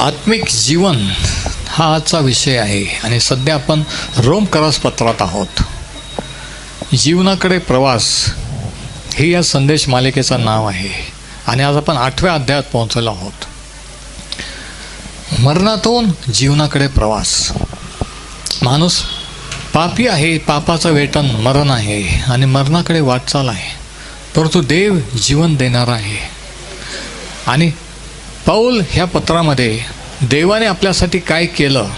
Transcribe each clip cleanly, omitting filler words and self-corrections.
आत्मिक जीवन हा आजचा विषय आहे आणि सध्या आपण रोमकरास पत्रात आहोत. जीवनाकडे प्रवास हे या संदेश मालिकेचं नाव आहे आणि आज आपण 8व्या अध्यायात पोहोचलो आहोत. मरणातून जीवनाकडे प्रवास. माणूस पापी आहे, पापाचं वेतन मरण आहे आणि मरणाकडे वाटचाल आहे, परंतु देव जीवन देणारा आहे. आणि पौल ह्या पत्रामध्ये देवाने आपल्यासाठी काय केलं,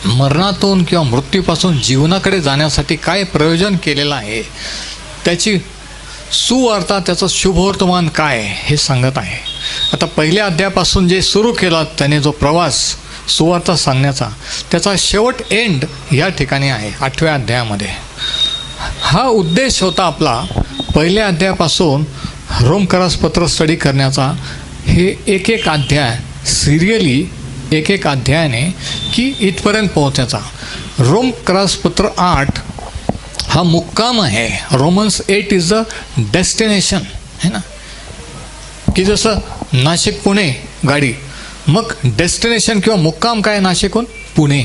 मरणातून किंवा मृत्यूपासून जीवनाकडे जाण्यासाठी काय प्रयोजन केलेलं आहे, त्याची सुवार्ता, त्याचं शुभवर्तमान काय हे सांगत आहे. आता पहिल्या अध्यायापासून जे सुरू केला त्याने जो प्रवास सुवार्ता सांगण्याचा, त्याचा शेवट एंड या ठिकाणी आहे 8व्या अध्यायामध्ये. हा उद्देश होता आपला पहिल्या अध्यायापासून रोमकरास पत्र स्टडी करण्याचा. हे एक एक अध्याय सिरियली एक एक अध्यायाने की इथपर्यंत पोहोचायचा. रोमकरास पत्र 8 हा मुक्काम आहे. रोमन्स 8 इज द डेस्टिनेशन है ना, की जसं नाशिक पुणे गाडी, मग डेस्टिनेशन किंवा मुक्काम काय नाशिकहून पुणे,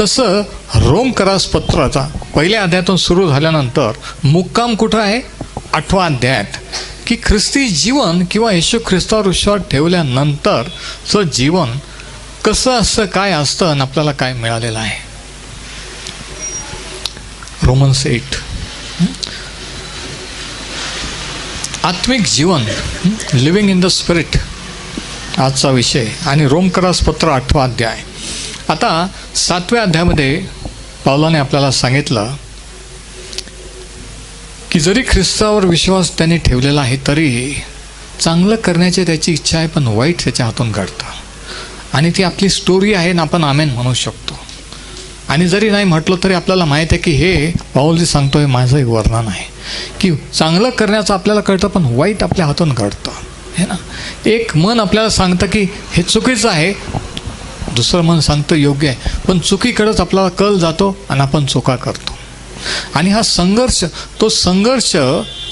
तसं रोमकरास पत्राचा पहिल्या अध्यायातून सुरू झाल्यानंतर मुक्काम कुठं आहे 8व्या अध्यायात, की ख्रिस्ती जीवन किंवा येशू ख्रिस्तावर विश्वास ठेवल्यानंतरचं जीवन कसं असतं, काय असतं आणि आपल्याला काय मिळालेलं आहे. रोमन्स 8 आत्मिक जीवन, लिव्हिंग इन द स्पिरिट आजचा विषय आणि रोमकरास पत्र 8वा अध्याय. आता 7व्या अध्यायामध्ये पौलाने आपल्याला सांगितलं की जरी ख्रिस्तावर विश्वास त्याने ठेवलेला आहे तरी चांगलं करण्याची त्याची इच्छा आहे, पण वाईट त्याच्या हातून घडतं. आणि ती आपली स्टोरी आहे ना, आपण आमेन म्हणू शकतो. आणि जरी नाही म्हटलं तरी आपल्याला माहीत आहे की हे पौल जे सांगतो हे माझं एक वर्णन आहे, की चांगलं करण्याचं आपल्याला कळतं पण वाईट आपल्या हातून घडतं है ना. एक मन आपल्याला सांगतं की हे चुकीचं आहे, दुसरं मन सांगतं योग्य आहे, पण चुकीकडेच आपल्याला कल जातो आणि आपण चुका करतो. आणि हा संघर्ष, तो संघर्ष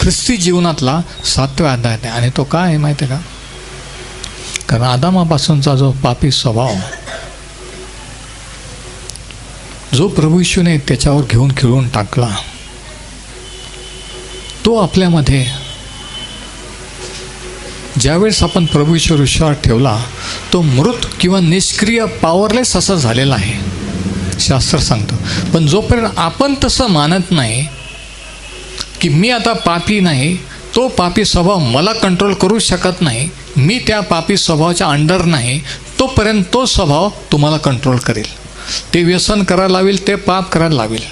ख्रिस्ती जीवनातला 7व्या अध्यायात आहे. आणि तो काय आहे माहिती आहे का, कारण आदामापासूनचा जो पापी स्वभाव जो प्रभू येशूने त्याच्यावर घेऊन खिळून टाकला, तो आपल्यामध्ये ज्यावेळेस आपण प्रभू येशूवर विश्वास ठेवला तो मृत किंवा निष्क्रिय पॉवरलेस असा झालेला आहे, शास्त्र सांगतं. पण जोपर्यंत आपण तसं मानत नाही की मी आता पापी नाही, तो पापी स्वभाव मला कंट्रोल करू शकत नाही, मी त्या पापी स्वभावाच्या अंडर नाही, तोपर्यंत तो स्वभाव तुम्हाला कंट्रोल करेल, ते व्यसन करायला लावेल, ते पाप करायला लावेल.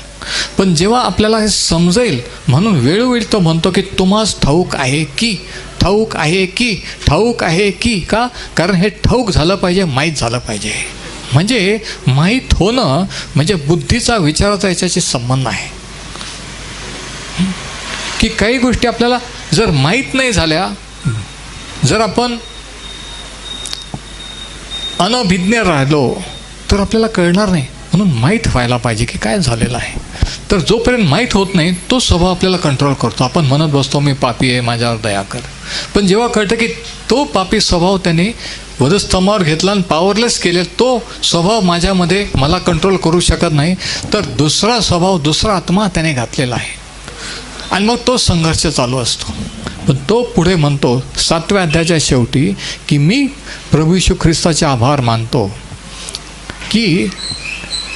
पण जेव्हा आपल्याला हे समजेल, म्हणून वेळोवेळी तो म्हणतो की तुम्हास ठाऊक आहे की, ठाऊक आहे की, ठाऊक आहे की. का? कारण हे ठाऊक झालं पाहिजे, माहीत झालं पाहिजे. म्हणजे माहीत होणं म्हणजे बुद्धीचा, विचाराचा याच्याशी संबंध आहे. की काही गोष्टी आपल्याला जर माहीत नाही झाल्या, जर आपण अनभिज्ञ राहिलो तर आपल्याला कळणार नाही. म्हणून माहीत व्हायला पाहिजे की काय झालेलं आहे. तर जोपर्यंत माहीत होत नाही तो स्वभाव आपल्याला कंट्रोल करतो. आपण म्हणत बसतो मी पापी आहे, माझ्यावर दया कर. पण जेव्हा कळतं की तो पापी स्वभाव त्याने वधस्तंभावर घेतला आणि पॉवरलेस केले, तो स्वभाव माझ्यामध्ये मला कंट्रोल करू शकत नाही, तर दुसरा स्वभाव, दुसरा आत्मा त्याने घातलेला आहे. आणि मग तो संघर्ष चालू असतो. पण तो पुढे म्हणतो 7व्या अध्यायाच्या शेवटी की मी प्रभू येशू ख्रिस्ताचे आभार मानतो की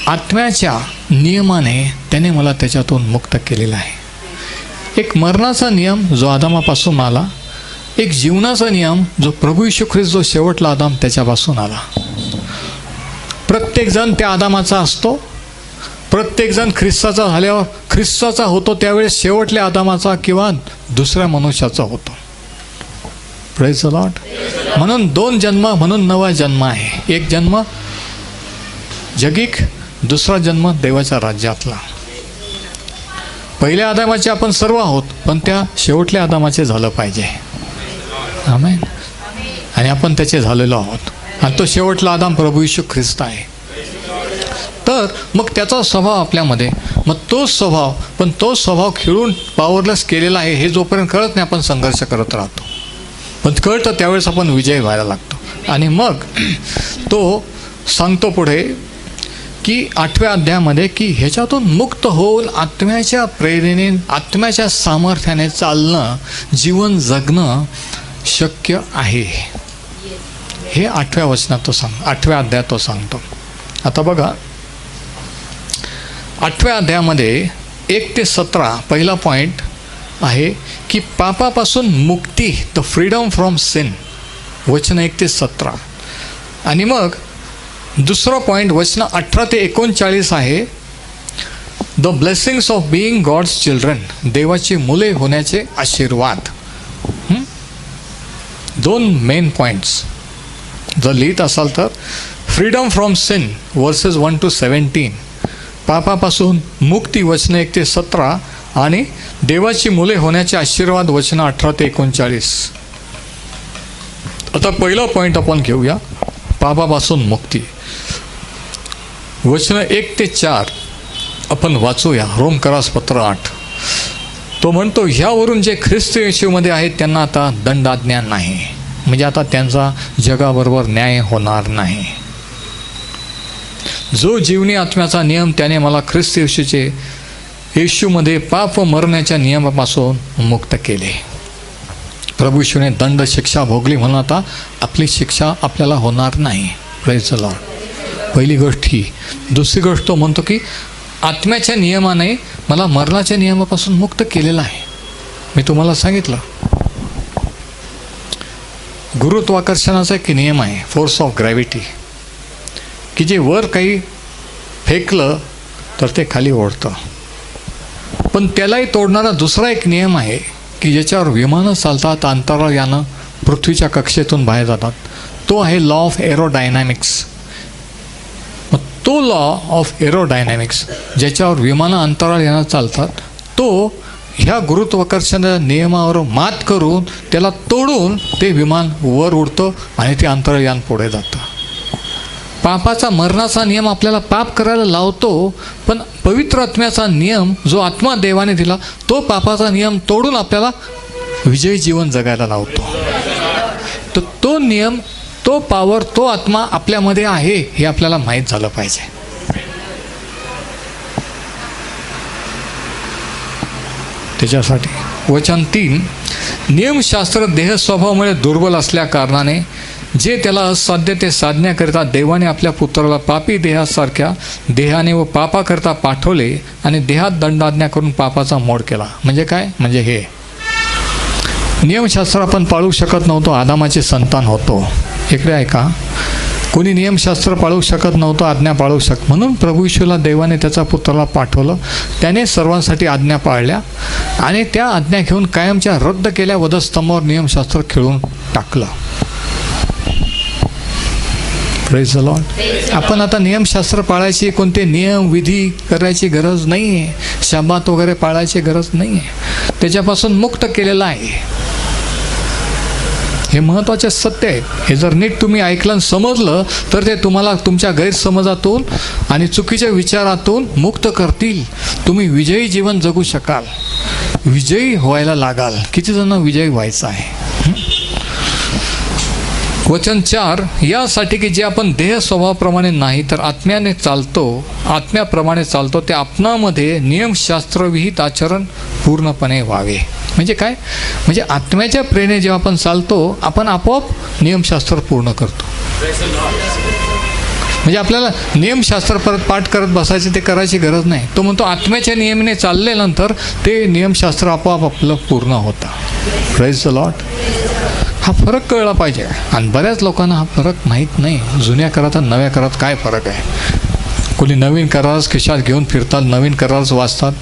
आत्म्याच्या नियमाने त्याने मला त्याच्यातून मुक्त केलेलं आहे. एक मरणाचा नियम जो आदामापासून आला, एक जीवनाचा नियम जो प्रभू येशू ख्रिस्त जो शेवटला आदाम त्याच्यापासून आला. प्रत्येकजण त्या आदामाचा असतो, प्रत्येकजण ख्रिस्ताचा झाल्यावर ख्रिस्ताचा होतो, त्यावेळेस शेवटल्या आदामाचा किंवा दुसऱ्या मनुष्याचा होतो. Praise the Lord. म्हणून 2 जन्म, म्हणून 9वा जन्म आहे. एक जन्म जगिक, दुसरा जन्म देवाच्या राज्यातला. पहिल्या आदामाचे आपण सर्व आहोत, पण त्या शेवटल्या आदामाचे झालं पाहिजे. आमेन. आणि आपण त्याचे झालेलो आहोत. आणि तो शेवटला आदाम प्रभू येशू ख्रिस्त आहे. तर मग त्याचा स्वभाव आपल्यामध्ये, मग तो स्वभाव, पण तो स्वभाव खिळून पॉवरलेस केलेला आहे हे जोपर्यंत कळत नाही आपण संघर्ष करत राहतो. पण कळतं त्यावेळेस आपण विजय व्हायला लागतो. आणि मग तो सांगतो पुढे की 8व्या अध्यायामध्ये की ह्याच्यातून मुक्त होऊन आत्म्याच्या प्रेरणेने, आत्म्याच्या सामर्थ्याने चालणं, जीवन जगणं शक्य आहे. हे 8व्या वचनात तो 8व्या अध्यायात तो सांगतो. आता बघा 8व्या अध्यायामध्ये 1 ते 17 पहिला पॉईंट आहे की पापापासून मुक्ती, द फ्रीडम फ्रॉम सिन, वचन 1 ते 17. आणि मग दुसरा पॉईंट वचन 18 ते 39 आहे, the blessings of being God's children, देवाची मुले होण्याचे आशीर्वाद. 2 मेन पॉईंट्स जर लिहित असाल तर freedom from sin verses 1 to 17, पापापासून मुक्ती वचन 1 ते 17 आणि देवाची मुले होण्याचे आशीर्वाद वचन 18 ते 39. आता पहिला पॉईंट आपण घेऊया, पापापासून मुक्ती. वचन 1 ते 4 आपण वाचूया. रोमकरास पत्र 8. तो म्हणतो ह्यावरून जे ख्रिस्त येशूमध्ये आहेत त्यांना आता दंडाज्ञा नाही, म्हणजे आता त्यांचा जगाबरोबर न्याय होणार नाही. जो जीवनी आत्म्याचा नियम त्याने मला ख्रिस्त येशूमध्ये पाप व मरण्याच्या नियमापासून मुक्त केले. प्रभू येशूने दंड शिक्षा भोगली म्हणून आता आपली शिक्षा आपल्याला होणार नाही. Praise the Lord. पहिली गोष्ट ही. दुसरी गोष्ट तो म्हणतो की आत्म्याच्या नियमाने मला मरणाच्या नियमापासून मुक्त केलेलं आहे. मी तुम्हाला सांगितलं गुरुत्वाकर्षणाचा एक नियम आहे, फोर्स ऑफ ग्रॅव्हिटी, की जे वर काही फेकलं तर ते खाली ओढतं. पण त्यालाही तोडणारा दुसरा एक नियम आहे की ज्याच्यावर विमानं चालतात, अंतराळयानं पृथ्वीच्या कक्षेतून बाहेर जातात. तो आहे लॉ ऑफ एरोडायनॅमिक्स. मग तो लॉ ऑफ एरोडायनॅमिक्स ज्याच्यावर विमानं अंतराळयानं चालतात, तो ह्या गुरुत्वाकर्षण नियमावर मात करून त्याला तोडून ते विमान वर उडतं आणि ते अंतराळयान पुढे जातं. पापाचा मरणाचा नियम आपल्याला पाप करायला लावतो, पण पवित्र आत्म्याचा नियम जो आत्मा देवाने दिला तो पापाचा नियम तोडून आपल्याला विजयी जीवन जगायला लावतो. तर तो नियम, तो पॉवर, तो आत्मा आपल्यामध्ये आहे हे आपल्याला माहीत झालं पाहिजे. त्याच्यासाठी वचन 3, नियमशास्त्र देह स्वभावामुळे दुर्बल असल्या कारणाने जे त्याला असाध्य ते साधण्याकरिता देवाने आपल्या पुत्राला पापी देहासारख्या देहाने व पापाकरता पाठवले आणि देहात दंडाज्ञा करून पापाचा मोड केला. म्हणजे काय? म्हणजे हे नियमशास्त्र आपण पाळू शकत नव्हतो, आदामाचे संतान होतो. इकडे ऐका, कोणी नियमशास्त्र पाळू शकत नव्हतं, आज्ञा पाळू म्हणून प्रभू येशूला देवाने त्याचा पुत्राला पाठवलं. त्याने सर्वांसाठी आज्ञा पाळल्या आणि त्या आज्ञा घेऊन कायमच्या रद्द केल्या वधस्तंभावर नियमशास्त्र खिळून टाकलं. Praise the Lord. आपण आता नियमशास्त्र पाळायची, कोणते नियम विधी करायची गरज नाही आहे, शब्बात वगैरे पाळायची गरज नाही आहे, त्याच्यापासून मुक्त केलेलं आहे. हे महत्त्वाचे सत्य आहे. हे जर नीट तुम्ही ऐकलं आणि समजलं तर ते तुम्हाला तुमच्या गैरसमजातून आणि चुकीच्या विचारातून मुक्त करतील. तुम्ही विजयी जीवन जगू शकाल, विजयी व्हायला लागाल. किती जण विजयी व्हायचं आहे? वचन 4, यासाठी की जे आपण देह स्वभावाप्रमाणे नाही तर आत्म्याने चालतो, आत्म्याप्रमाणे चालतो, ते आपणामध्ये नियमशास्त्रविहित आचरण पूर्णपणे व्हावे. म्हणजे काय? म्हणजे आत्म्याच्या प्रेरणेने जेव्हा आपण चालतो आपण आपोआप नियमशास्त्र पूर्ण करतो. म्हणजे आपल्याला नियमशास्त्र परत पाठ करत बसायचे, ते करायची गरज नाही. तो म्हणतो आत्म्याच्या नियमाने चालल्यानंतर ते नियमशास्त्र आपोआप आपलं पूर्ण होतं. Praise the Lord. हा फरक कळला पाहिजे. आणि बऱ्याच लोकांना हा फरक माहीत नाही. जुन्या करारात आणि नव्या करारात काय फरक आहे. कोणी नवीन करारच खिशात घेऊन फिरतात, नवीन करारच वाचतात.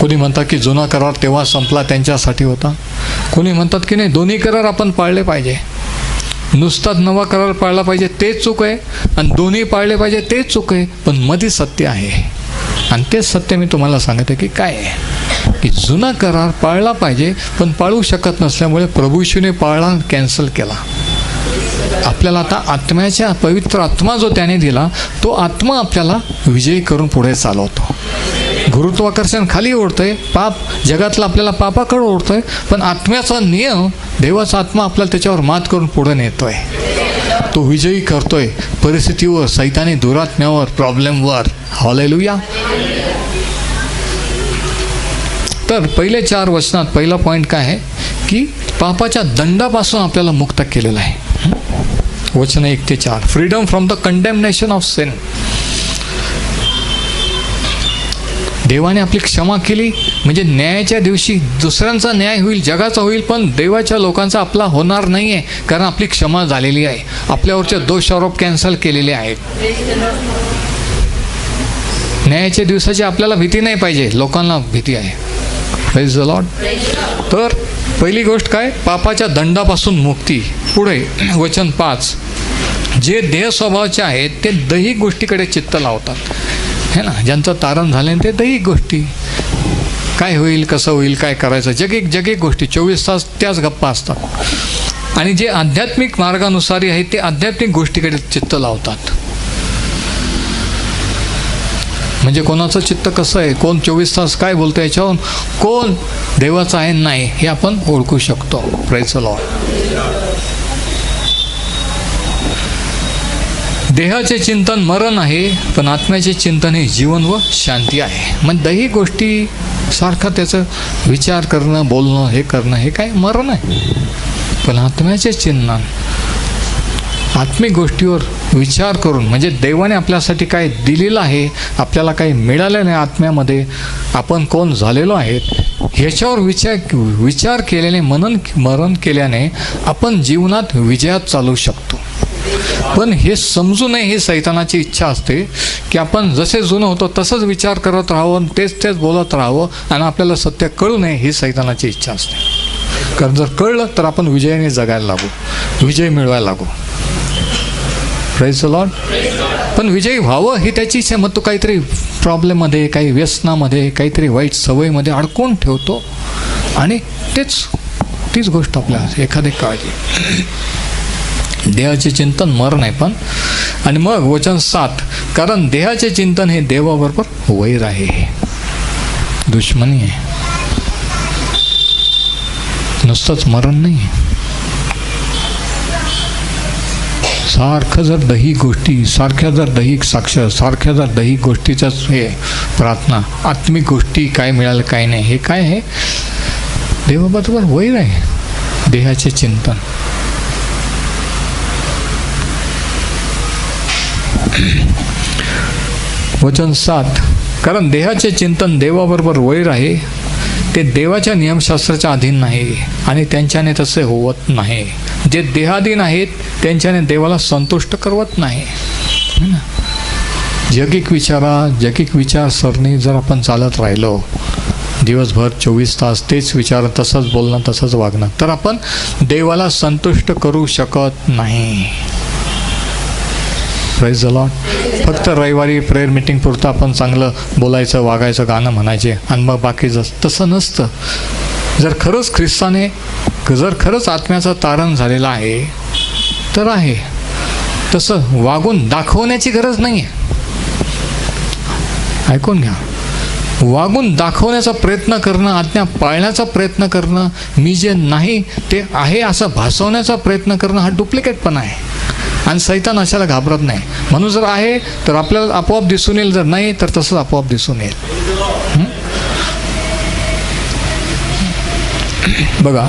कोणी म्हणतात की जुना करार तेव्हा संपला, त्यांच्यासाठी होता. कोणी म्हणतात की नाही, दोन्ही करार आपण पाळले पाहिजे. नुसताच नवा करार पाळला पाहिजे तेच चूक आहे, आणि दोन्ही पाळले पाहिजे तेच चूक आहे. पण मध्ये सत्य आहे, आणि तेच सत्य मी तुम्हाला सांगते की काय आहे, की जुना करार पाळला पाहिजे, पण पाळू शकत नसल्यामुळे प्रभू येशूने पाळला, कॅन्सल केला. आपल्याला आता आत्म्याच्या पवित्र आत्मा जो त्याने दिला तो आत्मा आपल्याला विजयी करून पुढे चालवतो. गुरुत्वाकर्षण खाली ओढतंय, पाप जगातला आपल्याला पापाकडे ओढतोय, पण आत्म्याचा नियम, देवाचा आत्मा आपल्याला त्याच्यावर मात करून पुढे नेतोय. तो विजयी करतोय परिस्थितीवर, सैतानी दुरात्म्यावर, प्रॉब्लेमवर. हालेलुया. तर पहिले 4 वचनात पहिला पॉईंट काय आहे की पापाच्या दंडापासून आपल्याला मुक्त केलेलं आहे. वचन 1 ते 4, freedom from the condemnation of sin. देवाने आपली क्षमा केली म्हणजे न्यायाच्या दिवशी दुसऱ्यांचा न्याय होईल, जगाचा होईल, पण देवाच्या लोकांचा आपला होणार नाही आहे, कारण आपली क्षमा झालेली आहे. आपल्यावरचे दोष आरोप कॅन्सल केलेले आहेत. न्यायाच्या दिवसाची आपल्याला भीती नाही पाहिजे, लोकांना भीती आहे. Praise the Lord. तर पहिली गोष्ट काय, पापाच्या दंडापासून मुक्ती. पुढे वचन 5, जे देह स्वभावाचे आहेत ते दैहिक गोष्टीकडे चित्त लावतात, है ना. ज्यांचं तारण झालं ते दैहिक गोष्टी, काय होईल, कसं होईल, काय करायचं, जगिक गोष्टी 24 तास त्याच गप्पा असतात. आणि जे आध्यात्मिक मार्गानुसारी आहेत ते आध्यात्मिक गोष्टीकडे चित्त लावतात. म्हणजे कोणाचं चित्त कसं आहे, कोण 24 तास काय बोलतं, याच्यावरून कोण देवाचं आहे नाही हे आपण ओळखू शकतो. Praise the Lord. देहाचे चिंतन मरण आहे, पण आत्म्याचे चिंतन हे जीवन व शांती आहे. मग दैहिक गोष्टी सारखं त्याचं विचार करणं, बोलणं, हे करणं हे काय मरण आहे. पण आत्म्याचे चिंतन, आत्मिक गोष्टीवर विचार करून, म्हणजे देवाने आपल्यासाठी काय दिलेलं आहे, आपल्याला काही मिळालेलं आहे आत्म्यामध्ये, आपण कोण झालेलो आहेत, ह्याच्यावर विचार केल्याने, मरण केल्याने आपण जीवनात विजयात चालू शकतो. पण हे समजू नये, ही सैतानाची इच्छा असते की आपण जसे जुनं होतो तसंच विचार करत राहावं, तेच बोलत राहावं आणि आपल्याला सत्य कळू नये, ही सैतानाची इच्छा असते. कारण जर कळलं तर आपण विजयाने जगायला लागू, विजय मिळवायला लागू. Praise the Lord. पण विजयी व्हावं ही त्याची इच्छा. मग तो काहीतरी प्रॉब्लेममध्ये, काही व्यसनामध्ये, काहीतरी वाईट सवयीमध्ये अडकून ठेवतो आणि तीच गोष्ट आपल्याला एखादी काळजी. देहाचे चिंतन मरण आहे पण. आणि मग वचन 7, कारण देहाचे चिंतन हे देवाबरोबर वैर आहे, दुश्मनी आहे. नुसतंच मरण नाही, सारखं जर दैहिक गोष्टी, सारख्या जर दैहिक साक्ष, सारख्या जर दैहिक गोष्टीचाच हे प्रार्थना, आत्मिक गोष्टी काय मिळालं काय नाही, हे काय आहे, देवाबरोबर वैर आहे. देहाचे चिंतन. वचन 7, कारण देहाचे चिंतन देवाबरोबर वैर आहे, ते देवाच्या नियमशास्त्राच्या अधीन नाही आणि त्यांच्याने तसे होत नाही. जे देहाधीन आहेत त्यांच्याने देवाला संतुष्ट करवत नाही. जगिक विचारसरणी जर आपण चालत राहिलो दिवसभर 24 तास तेच विचार, तसंच बोलणं, तसंच वागणं, तर आपण देवाला संतुष्ट करू शकत नाही. Praise the Lord. फक्त रविवारी प्रेयर मीटिंग पुरतं आपण चांगलं बोलायचं, वागायचं, गाणं म्हणायचे आणि मग बाकीचं तसं नसतं. जर खरंच ख्रिस्ताने, जर खरंच आत्म्याचं तारण झालेलं आहे तर आहे तसं वागून दाखवण्याची गरज नाही आहे. ऐकून घ्या. वागून दाखवण्याचा प्रयत्न करणं, आज्ञा पाळण्याचा प्रयत्न करणं, मी जे नाही ते आहे असं भासवण्याचा प्रयत्न करणं हा डुप्लिकेटपणा आहे. आणि सैतान अशाला घाबरत नाही. म्हणून जर आहे तर आपल्याला आपोआप दिसून येईल, जर नाही तर तसंच आपोआप दिसून येईल. बघा,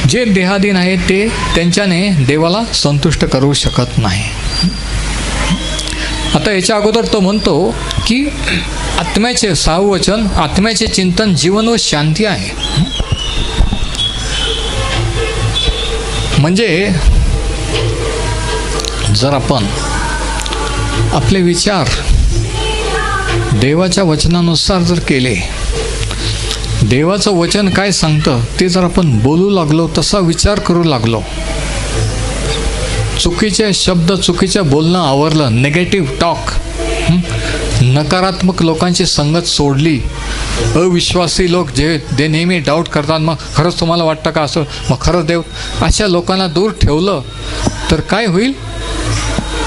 जे देहाधीन आहेत ते त्यांच्याने देवाला संतुष्ट करू शकत नाही. आता याच्या अगोदर तो म्हणतो की आत्म्याचे 6 वचन, आत्म्याचे चिंतन जीवन व शांती आहे. म्हणजे जर आपण आपले विचार देवाच्या वचनानुसार जर केले, देवाचं वचन काय सांगतं ते जर आपण बोलू लागलो, तसा विचार करू लागलो, चुकीचे शब्द, चुकीचं बोलणं आवरलं, नेगेटिव्ह टॉक, नकारात्मक लोकांची संगत सोडली, अविश्वासी लोक जे नेहमी डाऊट करतात, मग खरंच तुम्हाला वाटतं का असं, मग खरंच देव, अशा लोकांना दूर ठेवलं तर काय होईल.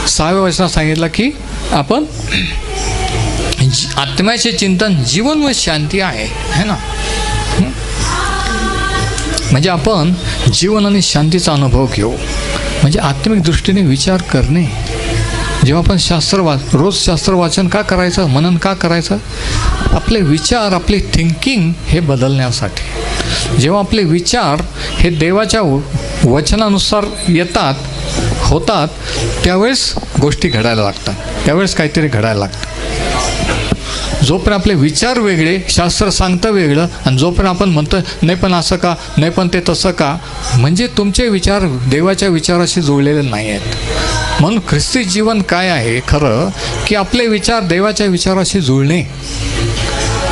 6व्या वचनात सांगितलं की आपण आत्म्याचे चिंतन जीवन व शांती आहे, है ना. म्हणजे आपण जीवन आणि शांतीचा अनुभव घेऊ. म्हणजे आत्मिक दृष्टीने विचार करणे. जेव्हा आपण रोज शास्त्र वाचन का करायचं, मनन का करायचं? आपले विचार, आपली थिंकिंग हे बदलण्यासाठी. जेव्हा आपले विचार हे देवाच्या वचनानुसार येतात, होतात, त्यावेळेस गोष्टी घडायला लागतात, त्यावेळेस काहीतरी घडायला लागतं. जोपर्यंत आपले विचार वेगळे, शास्त्र सांगतं वेगळं, आणि जोपर्यंत आपण म्हणतो नाही पण असं का, नाही पण ते तसं का, म्हणजे तुमचे विचार देवाच्या विचाराशी जुळलेले नाही आहेत. म्हणून ख्रिस्ती जीवन काय आहे खरं, की आपले विचार देवाच्या विचाराशी जुळणे.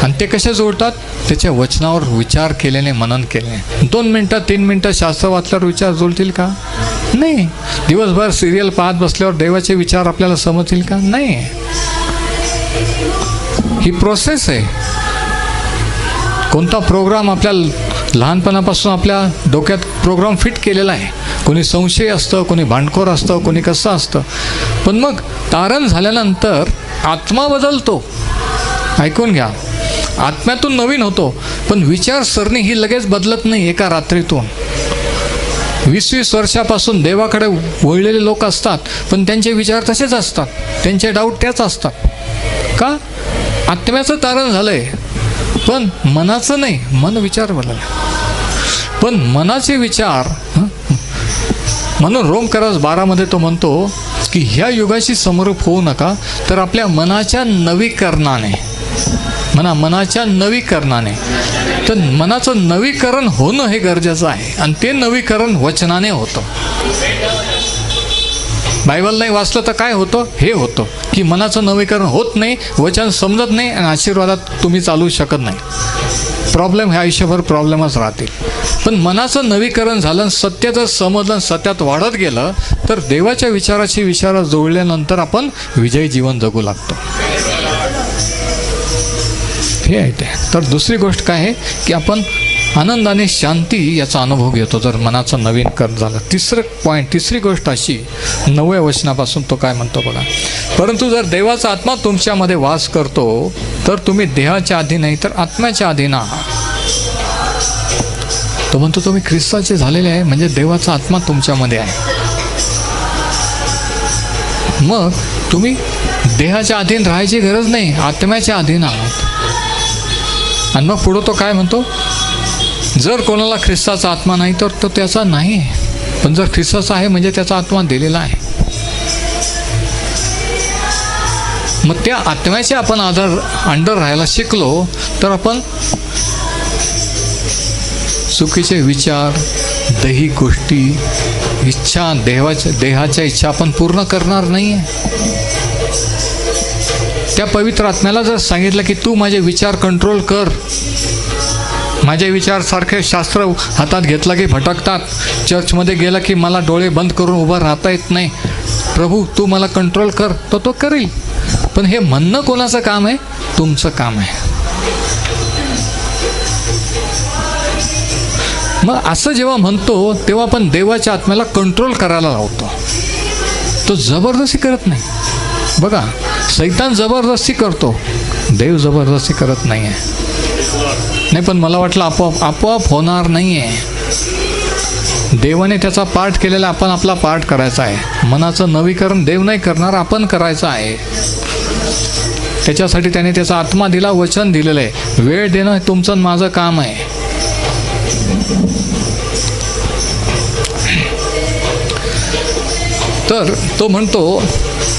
आणि ते कसे जुळतात? त्याच्या वचनावर विचार केल्याने, मनन केल्याने. 2 मिनटं 3 मिनटं शास्त्र वाचल्यावर विचार जुळतील का? नाही. दिवसभर सिरियल पाहत बसल्यावर देवाचे विचार आपल्याला समजतील का? नाही. ही प्रोसेस आहे. कोणता प्रोग्राम आपल्या लहानपणापासून आपल्या डोक्यात प्रोग्राम फिट केलेला आहे. कोणी संशय असतं, कोणी भांडखोर असतं, कोणी कसं असतं. पण मग तारण झाल्यानंतर आत्मा बदलतो. ऐकून घ्या, आत्म्यातून नवीन होतो, पण विचारसरणी ही लगेच बदलत नाही एका रात्रीतून. 20-20 वर्षापासून देवाकडे वळलेले लोक असतात, पण त्यांचे विचार तसेच असतात, त्यांचे डाऊट त्याच असतात. का? आत्म्याचं तारण झालं आहे, पण मनाचं नाही. मन विचार बदलले, पण मनाचे विचार. म्हणून रोमकरास 12 तो म्हणतो की ह्या युगाशी समरूप होऊ नका, तर आपल्या मनाच्या नवीकरणाने. मनाच्या नवीकरणाने. तर मनाचं नवीकरण होणं हे गरजेचं आहे, आणि ते नवीकरण वचनाने होतं. बायबल नाही वाचलं तर काय होतं? हे होतं की मनाचं नवीकरण होत नाही, वचन समजत नाही, आणि आशीर्वादात तुम्ही चालू शकत नाही. प्रॉब्लेम हे आयुष्यभर प्रॉब्लेमच राहतील. पण मनाचं नवीकरण झालं, सत्य जर समजलं, सत्यात वाढत गेलं, तर देवाच्या विचाराशी विचार जोडल्यानंतर आपण विजयी जीवन जगू लागतो. हे आहे ते. तर दुसरी गोष्ट काय आहे की आपण आनंदाने शांती याचा अनुभव घेतो जर मनाचं नवीनकरण झालं. तिसरी गोष्ट अशी, 9व्या वचनापासून तो काय म्हणतो बघा. परंतु जर देवाचा आत्मा तुमच्यामध्ये वास करतो, तर तुम्ही देहाच्या आधी नाही तर आत्म्याच्या अधीन आहात. तो म्हणतो तुम्ही ख्रिस्ताचे झालेले आहे, म्हणजे देवाचा आत्मा तुमच्यामध्ये आहे. मग तुम्ही देहाच्या अधीन राहायची गरज नाही, आत्म्याच्या अधीन आहात. आणि मग पुढं तो काय म्हणतो, जर कोणाला ख्रिस्ताचा आत्मा नाही तर तो त्याचा नाही, पण जर ख्रिस्ताचा आहे म्हणजे त्याचा आत्मा दिलेला आहे. मग त्या आत्म्याचे आपण अंडर राहायला शिकलो, तर आपण चुकीचे विचार, दैहिक गोष्टी, इच्छा, देहाच्या इच्छा आपण पूर्ण करणार नाही आहे. त्या पवित्र आत्म्याला जर सांगितलं की तू माझे विचार कंट्रोल कर, माझे विचार सारखे शास्त्र हातात घेतला की भटकतात, चर्चमध्ये गेला की मला डोळे बंद करून उभं राहता येत नाही, प्रभू तू मला कंट्रोल कर, तो करेल. पण हे म्हणणं कोणाचं काम आहे? तुमचं काम आहे. मग असं जेव्हा म्हणतो तेव्हा आपण देवाच्या आत्म्याला कंट्रोल करायला लावतो. तो जबरदस्ती करत नाही. बघा, सैतान जबरदस्ती करतो, देव जबरदस्ती करत नाही आहे. नाही, पण मला वाटलं आपोआप होणार नाही आहे. देवाने त्याचा पाठ केलेला, आपण आपला पाठ करायचा आहे. मनाचं नवीकरण देव नाही करणार, आपण करायचं आहे. त्याच्यासाठी त्याने त्याचा आत्मा दिला, वचन दिलेलं आहे. वेळ देणं तुमचं माझं काम आहे. तर तो म्हणतो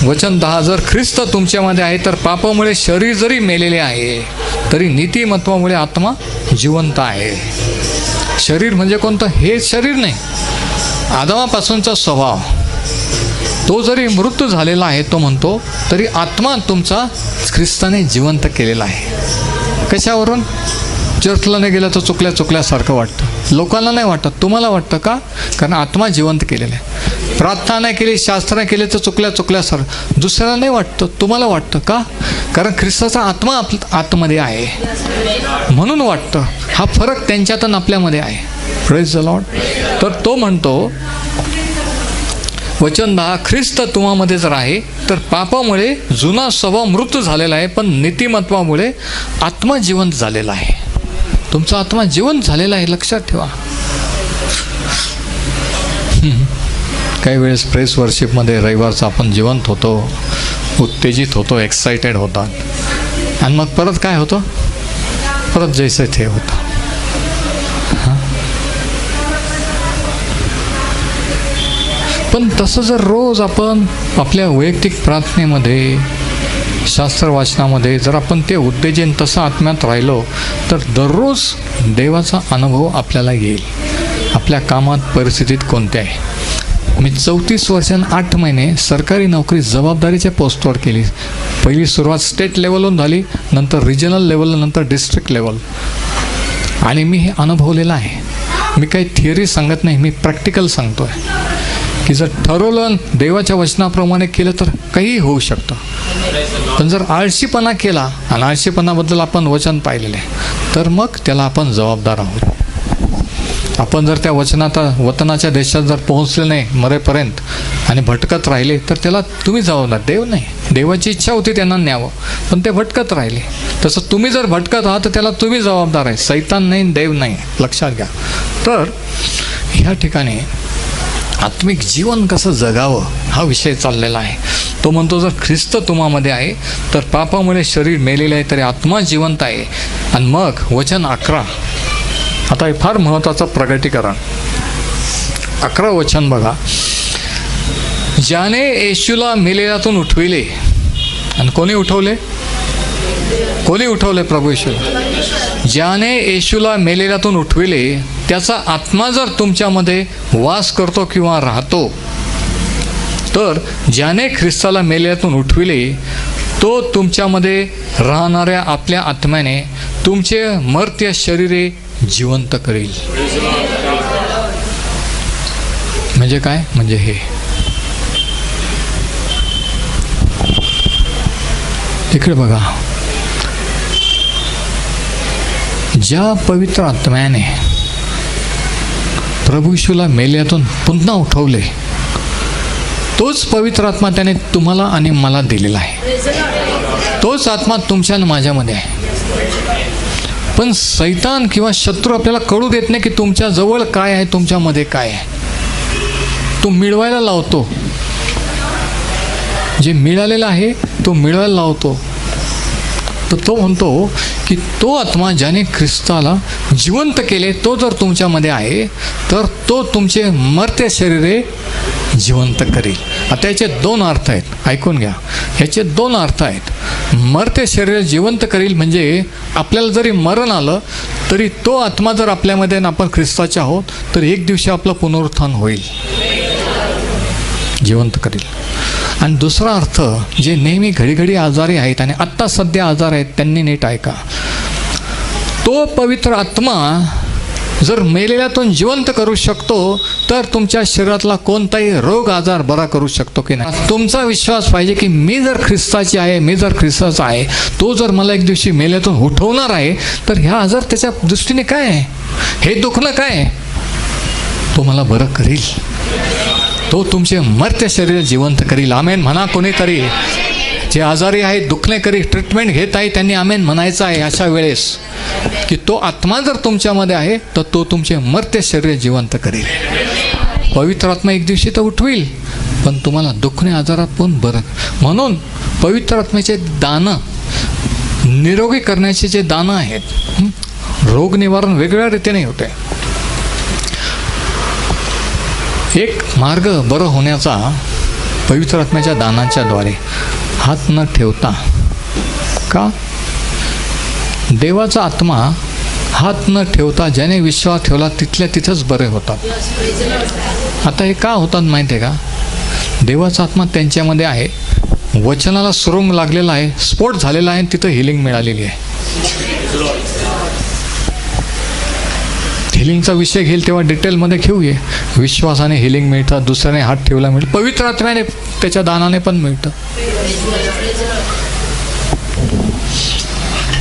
वचन 10, जर ख्रिस्त तुमच्यामध्ये आहे तर पापामुळे शरीर जरी मेलेले आहे तरी नीतिमत्वामुळे आत्मा जिवंत आहे. शरीर म्हणजे कोणतं? हे शरीर नाही, आदमापासूनचा स्वभाव तो जरी मृत्यू झालेला आहे, तो म्हणतो तरी आत्मा तुमचा ख्रिस्ताने जिवंत केलेला आहे. कशावरून? चर्चला नाही गेलं तर चुकल्यासारखं वाटतं. लोकांना नाही वाटत, तुम्हाला वाटतं का? कारण आत्मा जिवंत केलेला आहे. प्रार्थना नाही केली, शास्त्र नाही केले तर चुकल्यासारखं दुसऱ्याला नाही वाटतं, तुम्हाला वाटतं का? कारण ख्रिस्ताचा आत्मा आतमध्ये आहे म्हणून वाटतं. हा फरक त्यांच्यात आणि आपल्यामध्ये आहे. Praise the Lord. तर तो म्हणतो वचन 10, ख्रिस्त तुम्हामध्ये जर आहे तर पापामुळे जुना स्वभाव मृत्यू झालेला आहे, पण नीतिमत्वामुळे आत्मा जिवंत झालेला आहे. तुमचा आत्मा जिवंत झालेला आहे, लक्षात ठेवा. काही वेळेस प्रेस वर्शिपमध्ये रविवारचं आपण जिवंत होतो, उत्तेजित होतो, एक्सायटेड होतात आणि मग परत काय होतं, परत जैसे थे होतं. पण तसं जर रोज आपण आपल्या वैयक्तिक प्रार्थनेमध्ये, शास्त्र वाचनामध्ये जर आपण ते उत्तेजन तसं आत्म्यात राहिलो तर दररोज देवाचा अनुभव आपल्याला येईल. आपल्या कामात, परिस्थितीत कोणत्याही. मी 34 वर्ष 8 महिने सरकारी नोकरी जबाबदारीच्या पोस्टवर केली. पहिली सुरुवात स्टेट लेवलहून झाली, नंतर रिजनल लेवल, नंतर डिस्ट्रिक्ट लेवल. आणि मी हे अनुभवलेलं आहे. मी काही थिअरी सांगत नाही, मी प्रॅक्टिकल सांगतो आहे की जर ठरवलं, देवाच्या वचनाप्रमाणे केलं तर काहीही होऊ शकतं. पण जर आळशीपणा केला, आणि आळशीपणाबद्दल आपण वचन पाहिलेलं आहे, तर मग त्याला आपण जबाबदार आहोत. आपण जर त्या वतनाच्या देशात जर पोहोचले नाही मरेपर्यंत आणि भटकत राहिले तर त्याला तुम्ही जबाबदार, देव नाही. देवाची इच्छा होती त्यांना न्यावं, पण ते भटकत राहिले. तसं तुम्ही जर भटकत आहात तर त्याला तुम्ही जबाबदार आहे, सैतान नाही, देव नाही. लक्षात घ्या. तर ह्या ठिकाणी आत्मिक जीवन कसं जगावं हा विषय चाललेला आहे. तो म्हणतो जर ख्रिस्त तुम्हामध्ये आहे तर पापामुळे शरीर मेलेले आहे तरी आत्मा जिवंत आहे. आणि मग वचन 11, आता हे फार महत्त्वाचं प्रगटीकरण. 11 वचन बघा. ज्याने येशूला मेलेल्यातून उठविले, आणि कोणी उठवले? कोणी उठवले? प्रभू येशूला. ज्याने येशूला मेलेल्यातून उठविले त्याचा आत्मा जर तुमच्यामध्ये वास करतो किंवा राहतो, तर ज्याने ख्रिस्ताला मेलेल्यातून उठविले तो तुमच्यामध्ये राहणाऱ्या आपल्या आत्म्याने तुमचे मर्त्य शरीरे जिवंत करेल. म्हणजे काय? म्हणजे हे इकडे बघा. ज्या पवित्र आत्म्याने प्रभू येशूला मेल्यातून पुन्हा उठवले, तोच पवित्र आत्मा त्याने तुम्हाला आणि मला दिलेला आहे. तोच आत्मा तुमच्या आणि माझ्यामध्ये आहे. पण सैतान किंवा शत्रू आपल्याला कळू देत नाही की तुमच्या जवळ काय आहे, तुमच्यामध्ये काय आहे. तो मिळवायला लावतो. जे मिळालेलं आहे तो मिळवायला लावतो. तर तो म्हणतो की तो आत्मा ज्याने ख्रिस्ताला जिवंत केले तो जर तुमच्यामध्ये आहे तर तो तुमचे मर्त्य शरीरे जिवंत करेल. आता याचे 2 अर्थ आहेत, ऐकून घ्या. ह्याचे 2 अर्थ आहेत. मर्त्य शरीर जिवंत करेल म्हणजे आपल्याला जरी मरण आलं तरी तो आत्मा जर आपल्यामध्ये आपण ख्रिस्ताचे आहोत तर एक दिवशी आपलं पुनरुत्थान होईल, जिवंत करेल. आणि दुसरा अर्थ, जे नेहमी घडी आजारी आहेत आणि आत्ता सध्या आजार आहेत त्यांनी नीट ऐका. तो पवित्र आत्मा जर मेलेल्यातून जिवंत करू शकतो तर तुमच्या शरीरातला कोणताही रोग आजार बरा करू शकतो की नाही. तुमचा विश्वास पाहिजे की मी जर ख्रिस्ताची आहे, मी जर ख्रिस्ताचा आहे, तो जर मला एक दिवशी मेल्यातून उठवणार आहे तर ह्या आजार त्याच्या दृष्टीने काय आहे, हे दुखणं काय आहे, तो मला बरं करील. तो तुमचे मर्त्य शरीर जिवंत करील. आमेन म्हणा कोणीतरी. जे आजारी आहेत, दुखणे करी, ट्रीटमेंट घेत आहे, त्यांनी आमेन म्हणायचं आहे अशा वेळेस की तो आत्मा जर तुमच्यामध्ये आहे तर तो तुमचे मर्त्य शरीर जिवंत करेल. पवित्र आत्मा एक दिवशी तर उठवील, पण तुम्हाला दुखणे आजारात पण बरं. म्हणून पवित्र आत्म्याचे दानं, निरोगी करण्याचे जे दानं आहेत, रोग निवारण वेगवेगळ्या रीतीने होते. एक मार्ग बरं होण्याचा पवित्र आत्म्याच्या दानांच्या द्वारे हात न ठेवता. का? देवाचा आत्मा हात न ठेवता ज्याने विश्वास ठेवला तिथल्या तिथंच बरे होतात. आता हे का होतात माहिती आहे का? देवाचा आत्मा त्यांच्यामध्ये आहे, वचनाला सुरुंग लागलेला आहे, स्फोट झालेला आहे, तिथं हिलिंग मिळालेली आहे. हिलिंगचा विषय घेईल तेव्हा डिटेलमध्ये घेऊया. विश्वासाने हिलिंग मिळतं, दुसऱ्याने हात ठेवला मिळतं, पवित्र आत्म्याने त्याच्या दानाने पण मिळतं.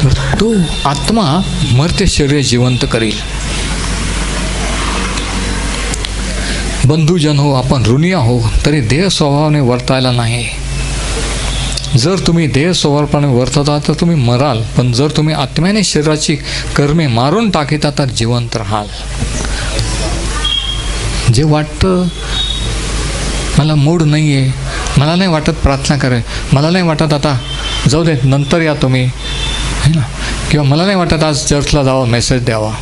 तर तो आत्मा मर्त्य शरीर जिवंत करेल. बंधुजन हो, आपण ऋणी आहो तरी देह स्वभावाने वर्तायला नाही. जर तुम्ही देह स्वभावाने वर्तता तर तुम्ही मराल, पण जर तुम्ही आत्म्याने शरीराची कर्मे मारून टाकिता तर जिवंत राहाल. जे वाटतं मला मूड नाही आहे, मला नाही वाटत प्रार्थना करे, मला नाही वाटत आता जाऊ दे नंतर या तुम्ही, है ना, किंवा मला नाही वाटत आज चर्चला जावं, मेसेज द्यावा.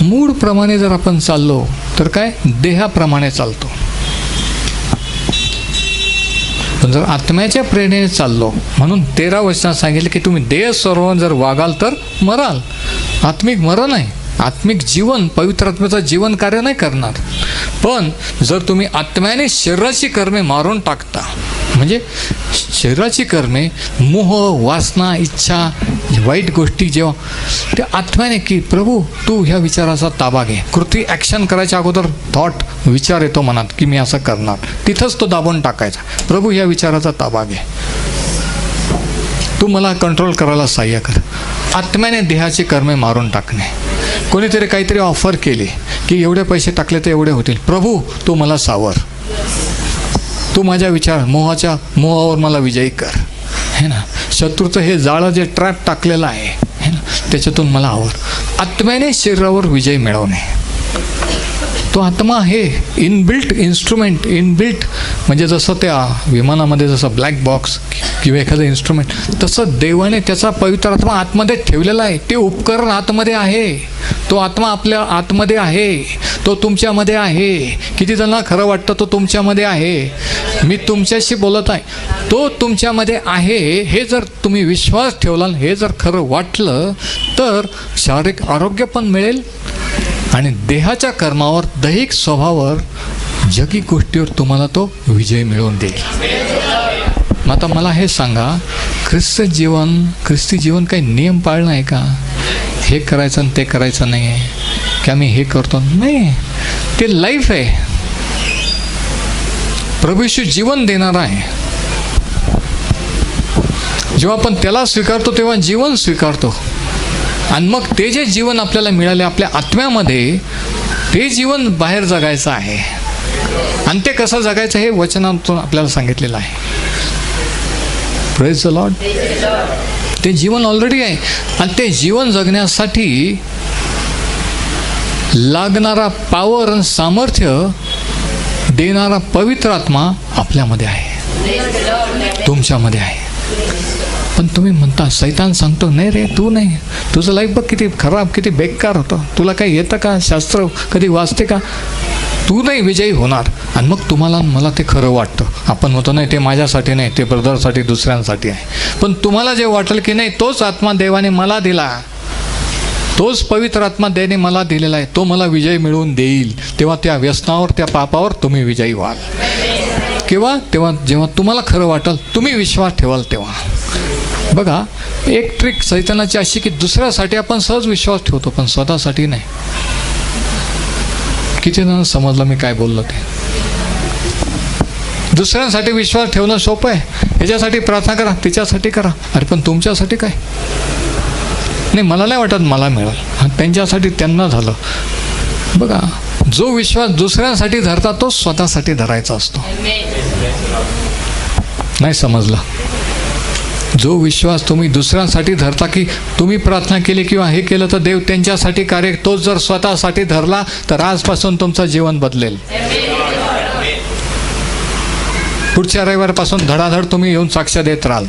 मूडप्रमाणे जर आपण चाललो तर काय देहाप्रमाणे चालतो. पण जर आत्म्याच्या प्रेरणेने चाललो, म्हणून 13 वचनात सांगितलं की तुम्ही देह सर्व जर वागाल तर मराल. आत्मिक मरण आहे, आत्मिक जीवन, पवित्र आत्म्याचं जीवन कार्य नाही करणार. पण जर तुम्ही आत्म्याने शरीराची कर्मे मारून टाकता, म्हणजे शरीराची कर्मे, मोह, वासना, इच्छा, वाईट गोष्टी जेव्हा त्या आत्म्याने की प्रभू तू ह्या विचाराचा ताबा घे, कृती ॲक्शन करायच्या अगोदर थॉट विचार येतो मनात की मी असं करणार, तिथंच तो दाबून टाकायचा. प्रभू ह्या विचाराचा ताबा घे, तू मला कंट्रोल करायला सहाय्य कर. आत्म्याने देहाची कर्मे मारून टाकणे. कोणीतरी काहीतरी ऑफर केली की एवढे पैसे टाकले तर एवढे होतील, प्रभू तू मला सावर, तू माझ्या मोहाच्या मोहावर मला विजयी कर, है ना. शत्रूचं हे जाळं जे ट्रॅप टाकलेलं आहे, है ना, त्याच्यातून मला आवर. आत्म्याने शरीरावर विजय मिळवणे. तो आत्मा हे इनबिल्ट इन्स्ट्रुमेंट, इनबिल्ट म्हणजे जसं त्या विमानामध्ये जसं ब्लॅक बॉक्स किंवा एखादं इन्स्ट्रुमेंट, तसं देवाने त्याचा पवित्र आत्मा आतमध्ये ठेवलेला आहे. ते उपकरण आतमध्ये आहे, तो आत्मा आपल्या आतमध्ये आहे, तो तुमच्यामध्ये आहे. किती जणांना खरं वाटतं तो तुमच्यामध्ये आहे? मी तुमच्याशी बोलत आहे, तो तुमच्यामध्ये आहे. हे जर तुम्ही विश्वास ठेवला, हे जर खरं वाटलं तर शारीरिक आरोग्य पण मिळेल आणि देहाच्या कर्मावर, दैहिक स्वभावावर, जगी गोष्टीवर तुम्हाला तो विजय मिळवून देईल. आता मला हे सांगा, ख्रिस्ती जीवन काही नियम पाळणं आहे का? हे करायचं आणि ते करायचं नाही आहे की आम्ही हे करतो, नाही. ते लाईफ आहे. प्रभू येशू जीवन देणारा आहे. जेव्हा आपण त्याला स्वीकारतो तेव्हा जीवन स्वीकारतो. आणि मग ते जे जीवन आपल्याला मिळाले आपल्या आत्म्यामध्ये, ते जीवन बाहेर जगायचं आहे. आणि ते कसं जगायचं हे वचनातून आपल्याला सांगितलेलं आहे. Praise the Lord. ते जीवन ऑलरेडी आहे. आणि ते जीवन जगण्यासाठी लागणारा पॉवर आणि सामर्थ्य देणारा पवित्र आत्मा आपल्यामध्ये आहे, तुमच्यामध्ये आहे. पण तुम्ही म्हणता, सैतान सांगतो नाही रे, तू नाही, तुझं लाईफ बघ किती खराब, किती बेकार होतं, तुला काही येतं का, शास्त्र कधी वाचते का, तू नाही विजयी होणार. आणि मग तुम्हाला मला ते खरं वाटतं. आपण म्हणतो नाही ते माझ्यासाठी नाही, ते ब्रदरसाठी, दुसऱ्यांसाठी आहे. पण तुम्हाला जे वाटेल की नाही, तोच आत्मा देवाने मला दिला, तोच पवित्र आत्मा देवाने मला दिलेला आहे, तो मला विजय मिळवून देईल, तेव्हा त्या व्यसनावर, त्या पापावर तुम्ही विजयी व्हाल. तेव्हा जेव्हा तुम्हाला खरं वाटेल, तुम्ही विश्वास ठेवाल तेव्हा. बघा, एक ट्रिक सैतानाची अशी की दुसऱ्यासाठी आपण सहज विश्वास ठेवतो पण स्वतःसाठी नाही. किती जण समजलं मी काय बोललो ते? दुसऱ्यांसाठी विश्वास ठेवणं सोपं आहे. ह्याच्यासाठी प्रार्थना करा, तिच्यासाठी करा, अरे पण तुमच्यासाठी काय? नाही, मला नाही वाटत मला मिळेल, त्यांच्यासाठी त्यांना झालं. बघा, जो विश्वास दुसऱ्यांसाठी धरता तो स्वतःसाठी धरायचा असतो. नाही समजलं? जो विश्वास तुम्ही दुसऱ्यांसाठी धरता की तुम्ही प्रार्थना केली किंवा हे केलं तर देव त्यांच्यासाठी कार्य, तोच जर स्वतःसाठी धरला तर आजपासून तुमचं जीवन बदलेल. पुढच्या रविवारपासून धडाधड तुम्ही येऊन साक्ष देत राहाल.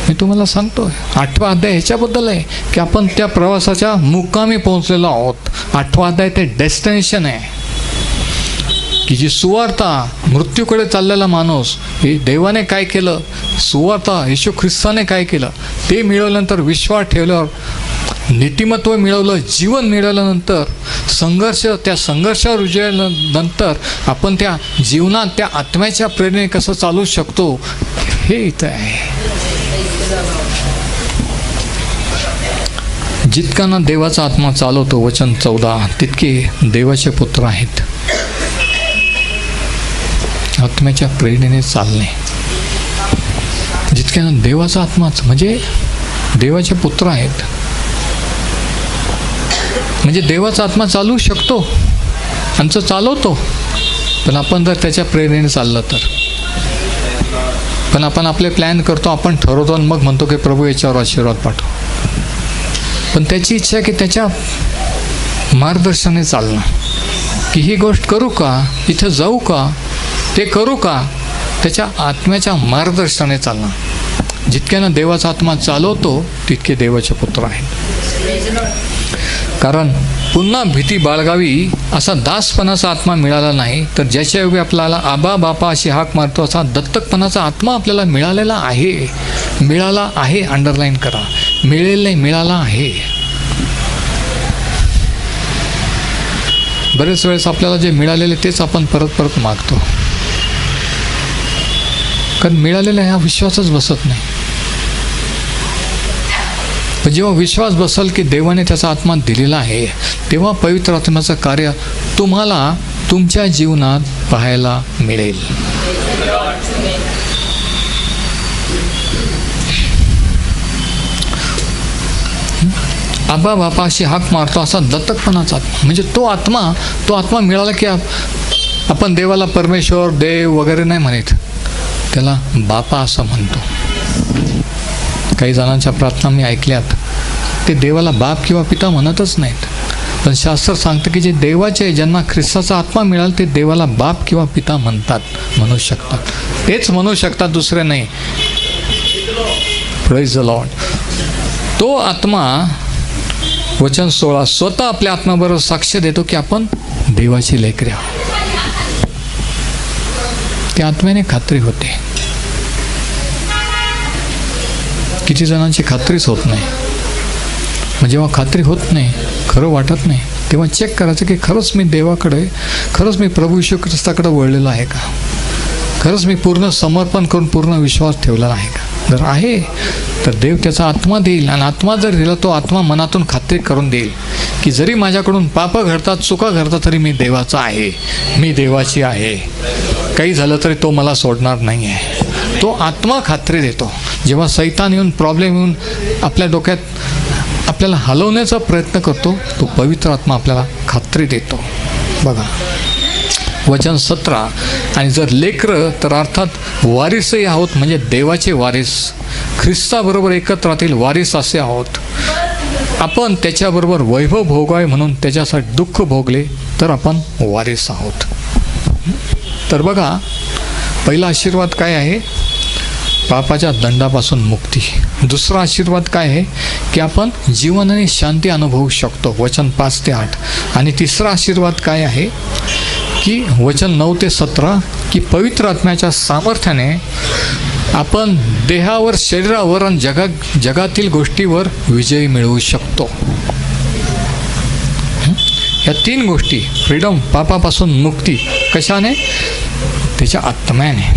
मी तुम्हाला सांगतो, 8वा अध्याय ह्याच्याबद्दल आहे की आपण त्या प्रवासाच्या मुक्कामी पोहोचलेलो आहोत. 8वा अध्याय ते डेस्टिनेशन आहे की जी सुवार्ता, मृत्यूकडे चाललेला माणूस, हे देवाने काय केलं, सुवार्ता येशू ख्रिस्ताने काय केलं ते मिळवल्यानंतर, विश्वास ठेवल्यावर, नीतिमत्व मिळवलं, जीवन मिळवल्यानंतर, त्या संघर्षावर विजयानंतर आपण त्या जीवनात त्या आत्म्याच्या प्रेरणेने कसं चालू शकतो हे इथं आहे. जितकांना देवाचा आत्मा चालवतो, वचन 14, तितके देवाचे पुत्र आहेत. आत्म्याच्या प्रेरणेने चालणे. जितक्यांना देवाचा आत्माच म्हणजे देवाचे पुत्र आहेत, म्हणजे देवाचा आत्मा चालू शकतो आणि तो चालवतो. पण आपण जर त्याच्या प्रेरणेने चाललं तर. पण आपण आपले प्लॅन करतो, आपण ठरवतो आणि मग म्हणतो की प्रभू याच्यावर आशीर्वाद पाठव. पण त्याची इच्छा की त्याच्या मार्गदर्शनाने चालणं, की ही गोष्ट करू का, इथं जाऊ का, ते करू का? त्याच्या आत्म्याच्या मार्गदर्शनाने चालणार. जितक्यानं देवाचा आत्मा चालवतो तितके देवाचे पुत्र आहेत. कारण पुन्हा भीती बाळगावी असा दासपणाचा आत्मा मिळाला नाही, तर ज्याच्या योगे आपल्याला आबा बापा अशी हाक मारतो असा दत्तकपणाचा आत्मा आपल्याला मिळालेला आहे. मिळाला आहे, अंडरलाईन करा. मिळेल नाही, मिळाला आहे. बरेच वेळेस आपल्याला जे मिळालेले तेच आपण परत परत मागतो, कारण मिळालेला ह्या विश्वासच बसत नाही. पण जेव्हा विश्वास बसल की देवाने त्याचा आत्मा दिलेला आहे, तेव्हा पवित्र आत्म्याचं कार्य तुम्हाला तुमच्या जीवनात पाहायला मिळेल. आबा बापा अशी हाक मारतो असा दत्तकपणाचा आत्मा, म्हणजे तो आत्मा मिळाला की आपण देवाला परमेश्वर देव वगैरे नाही म्हणत, त्याला बापा असं म्हणतो. काही जणांच्या प्रार्थना मी ऐकल्यात, ते देवाला बाप किंवा पिता म्हणतच नाहीत. पण शास्त्र सांगतं की जे देवाचे, ज्यांना ख्रिस्ताचा आत्मा मिळाला ते देवाला बाप किंवा पिता म्हणू शकतात. तेच म्हणू शकतात, दुसरे नाही. Praise the Lord. तो आत्मा, वचन 16, स्वतः आपल्या आत्म्याबरोबर साक्ष देतो की आपण देवाची लेकरे आहोत. त्या आत्म्याने खात्री होते. किती जणांची खात्रीच होत नाही. मग जेव्हा खात्री होत नाही, खरं वाटत नाही, तेव्हा चेक करायचं की खरंच मी देवाकडे, खरंच मी प्रभू येशू ख्रिस्ताकडे वळलेलो आहे का? खरंच मी पूर्ण समर्पण करून पूर्ण विश्वास ठेवलेला आहे का? जर आहे तर देव त्याचा आत्मा देईल. आणि आत्मा जर दिला, तो आत्मा मनातून खात्री करून देईल की जरी माझ्याकडून पापं घडतात, चुका घडतात, तरी मी देवाचा आहे, मी देवाची आहे. काही झालं तरी तो मला सोडणार नाही आहे. तो आत्मा खात्री देतो. जेव्हा सैतान येऊन, प्रॉब्लेम येऊन आपल्या डोक्यात आपल्याला हलवण्याचा प्रयत्न करतो, तो पवित्र आत्मा आपल्याला खात्री देतो. बघा वचन 17, आणि जर लेकरं तर अर्थात वारिसही आहोत, म्हणजे देवाचे वारिस, ख्रिस्ताबरोबर एकत्र राहतील वारिस असे आहोत. आपण त्याच्याबरोबर वैभव भोगावे म्हणून त्याच्यासाठी दुःख भोगले तर आपण वारिस आहोत. तर बघा, पहिला आशीर्वाद काय आहे? पापाच्या दंडापासून मुक्ती. दुसरा आशीर्वाद काय आहे? की आपण जीवन आणि शांती अनुभवू शकतो, वचन 5 ते 8. आणि तिसरा आशीर्वाद काय आहे? की वचन 9 ते 17, की पवित्र आत्म्याच्या सामर्थ्याने आपण देहावर, शरीरावर आणि जगातील गोष्टीवर विजय मिळवू शकतो. ह्या 3 गोष्टी, फ्रीडम, पापापासून मुक्ती, कशाने? त्याच्या आत्म्याने.